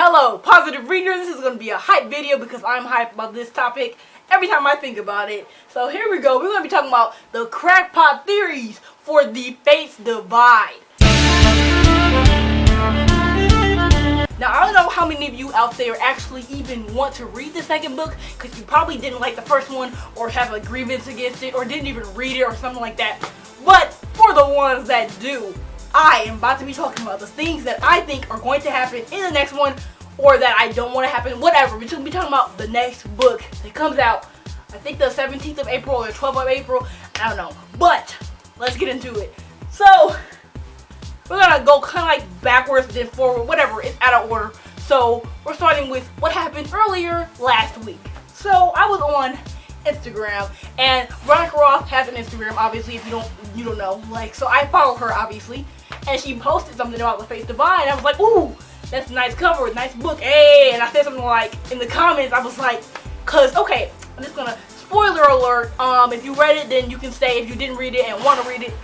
Hello, positive reader. This is going to be a hype video because I'm hyped about this topic every time I think about it. So here we go. We're going to be talking about the crackpot theories for the Fates Divide. Now, I don't know how many of you out there actually even want to read the second book because you probably didn't like the first one or have a grievance against it or didn't even read it or something like that. But for the ones that do, I am about to be talking about the things that I think are going to happen in the next one or that I don't want to happen, whatever. We're going to be talking about the next book that comes out, I think the 17th of April or the 12th of April, I don't know. But let's get into it. So we're going to go kind of like backwards then forward, whatever, it's out of order. So we're starting with what happened earlier last week. So I was on Instagram, and Veronica Roth has an Instagram, obviously, if you don't know, like, so I follow her, obviously, and she posted something about the Fates Divide, and I was like, ooh, that's a nice cover, nice book, hey, and I said something like, in the comments, I was like, cause, okay, I'm just gonna, spoiler alert, if you read it, then you can stay. If you didn't read it and want to read it,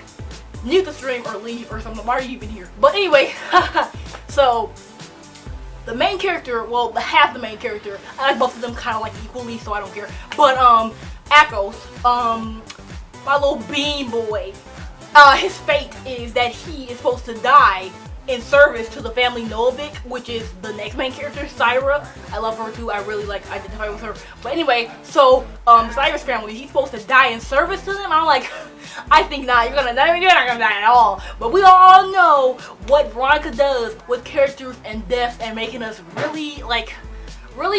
mute the stream or leave or something. Why are you even here? But anyway, so the main character, well, half the main character, I like both of them kind of like equally, so I don't care. But Akos, my little bean boy, his fate is that he is supposed to die in service to the family Novik, which is the next main character, Syra. I love her too. I really like identify with her. But anyway, so Syra's family, he's supposed to die in service to them. I'm like, I think not. You're not gonna die at all. But we all know what Veronica does with characters and deaths and making us really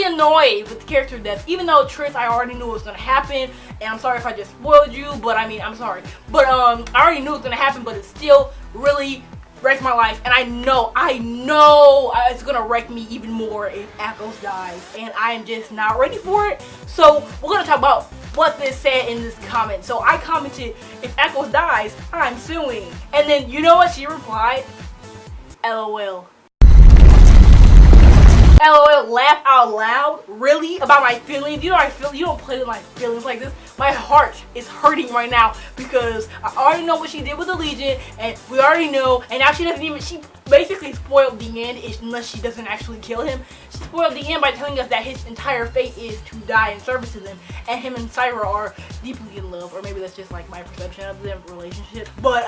annoyed with the character deaths. Even though Triss, I already knew it was gonna happen, and I'm sorry if I just spoiled you, but I mean, I'm sorry. But I already knew it was gonna happen, but it still really wrecked my life, and I know it's gonna wreck me even more if Akos dies, and I am just not ready for it. So we're gonna talk about what this said in this comment. So I commented, if Akos dies, I'm suing. And then you know what she replied? LOL. LOL, laugh out loud? Really? About my feelings? You know I feel, you don't play with my feelings like this. My heart is hurting right now because I already know what she did with the Legion, and we already know, and now she doesn't even, she basically spoiled the end, unless she doesn't actually kill him. She spoiled the end by telling us that his entire fate is to die in service to them, and him and Syra are deeply in love, or maybe that's just like my perception of their relationship. But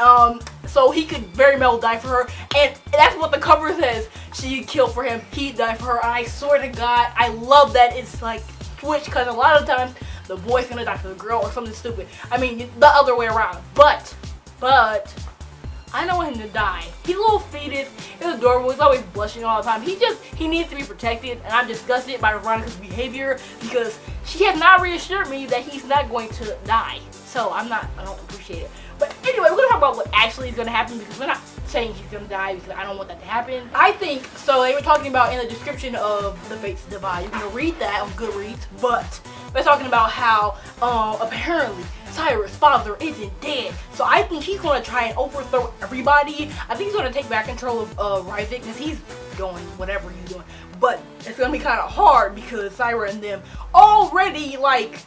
so he could very well die for her, and that's what the cover says. She'd kill for him, he'd die for her. And I swear to God, I love that it's like switched, because a lot of times the boy's gonna die for the girl or something stupid. I mean, the other way around. But I don't want him to die. He's a little fetus. He's adorable. He's always blushing all the time. He needs to be protected, and I'm disgusted by Veronica's behavior because she has not reassured me that he's not going to die. So I don't appreciate it. But anyway, we're gonna talk about what actually is gonna happen, because we're not saying he's gonna die because I don't want that to happen. I think, so they were talking about in the description of the Fates Divide, you can read that on Goodreads, but they're talking about how apparently Syra's father isn't dead. So I think he's gonna try and overthrow everybody. I think he's gonna take back control of Ryzik, because he's doing whatever he's doing. But it's gonna be kind of hard because Syra and them already like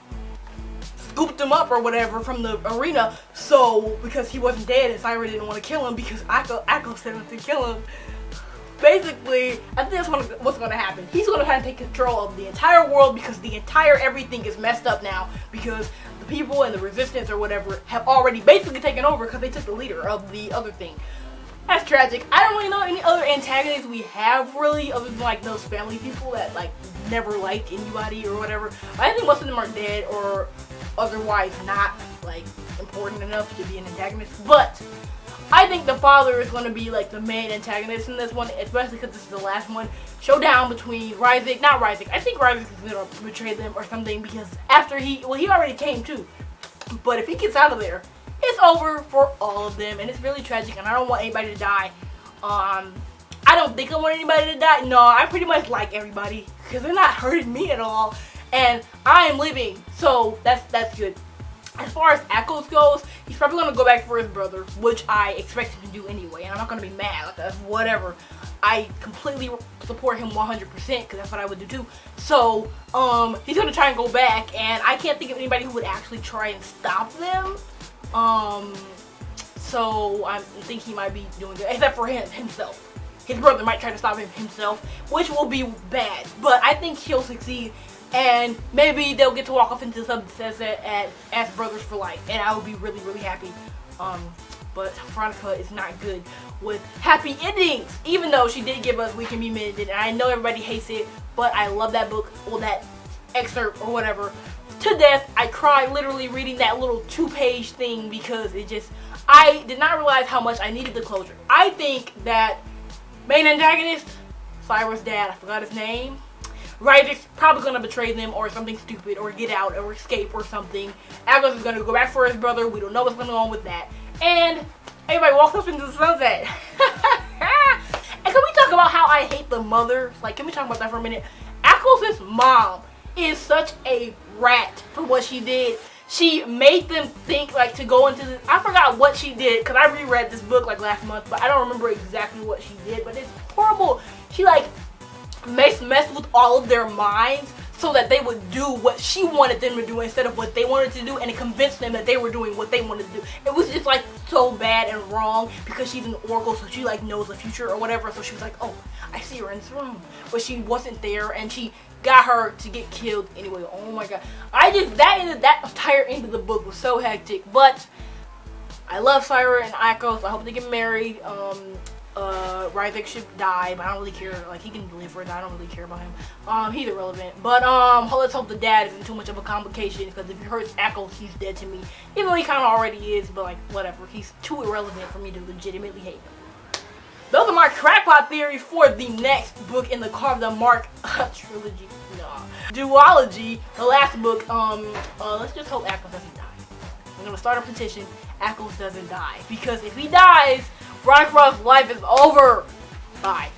scooped him up or whatever from the arena. So because he wasn't dead and Syra didn't want to kill him because Akos said him to kill him. Basically, I think that's what's going to happen. He's going to try and take control of the entire world because the entire everything is messed up now, because the people and the resistance or whatever have already basically taken over because they took the leader of the other thing. That's tragic. I don't really know any other antagonists we have really, other than like those family people that like never liked anybody or whatever. But I think most of them are dead or otherwise not like important enough to be an antagonist. But I think the father is going to be like the main antagonist in this one, especially because this is the last one. Showdown between Ryzik, not Ryzik. I think Ryzik is going to betray them or something, because after he already came too. But if he gets out of there, it's over for all of them, and it's really tragic, and I don't want anybody to die. I don't think I want anybody to die. No, I pretty much like everybody because they're not hurting me at all, and I am living, so that's good. As far as Akos goes, he's probably going to go back for his brother, which I expect him to do anyway, and I'm not going to be mad. Like, that's whatever. I completely support him 100% because that's what I would do too. So, he's going to try and go back, and I can't think of anybody who would actually try and stop them. So I think he might be doing good, except for himself. his brother might try to stop him himself, which will be bad. But I think he'll succeed, and maybe they'll get to walk off into some sunset as brothers for life, and I will be really, really happy. But Veronica is not good with happy endings, even though she did give us We Can Be Mended, and I know everybody hates it, but I love that book, or that excerpt, or whatever, to death. I cried literally reading that little 2-page thing because I did not realize how much I needed the closure. I think that main antagonist, Cyrus' dad, I forgot his name, Ryder's probably going to betray them or something stupid, or get out or escape or something. Agos is going to go back for his brother. We don't know what's going on with that. And everybody walks up into the sunset. And can we talk about how I hate the mother? Like, can we talk about that for a minute? Akos' mom is such a rat for what she did. She made them think, like, to go into this. I forgot what she did, because I reread this book, like, last month, but I don't remember exactly what she did, but it's horrible. She, like, messed with all of their minds so that they would do what she wanted them to do instead of what they wanted to do, and it convinced them that they were doing what they wanted to do. It was just, like, so bad and wrong, because she's an oracle, so she, like, knows the future or whatever, so she was like, oh, I see her in this room, but she wasn't there, and she got her to get killed anyway. Oh my god, that entire end of the book was so hectic. But I love Syra and Akos. I hope they get married. Ryzik should die, but I don't really care. Like, he can live or die. I don't really care about him. He's irrelevant. But let's hope the dad isn't too much of a complication, because if he hurts Akos, he's dead to me. Even though he kind of already is, but like, whatever. He's too irrelevant for me to legitimately hate him. Those are my crackpot theories for the next book in the Carve The Mark trilogy. Nah. Duology, the last book. Let's just hope Akos doesn't die. I'm gonna start a petition. Akos doesn't die, because if he dies, Veronica's life is over. Bye.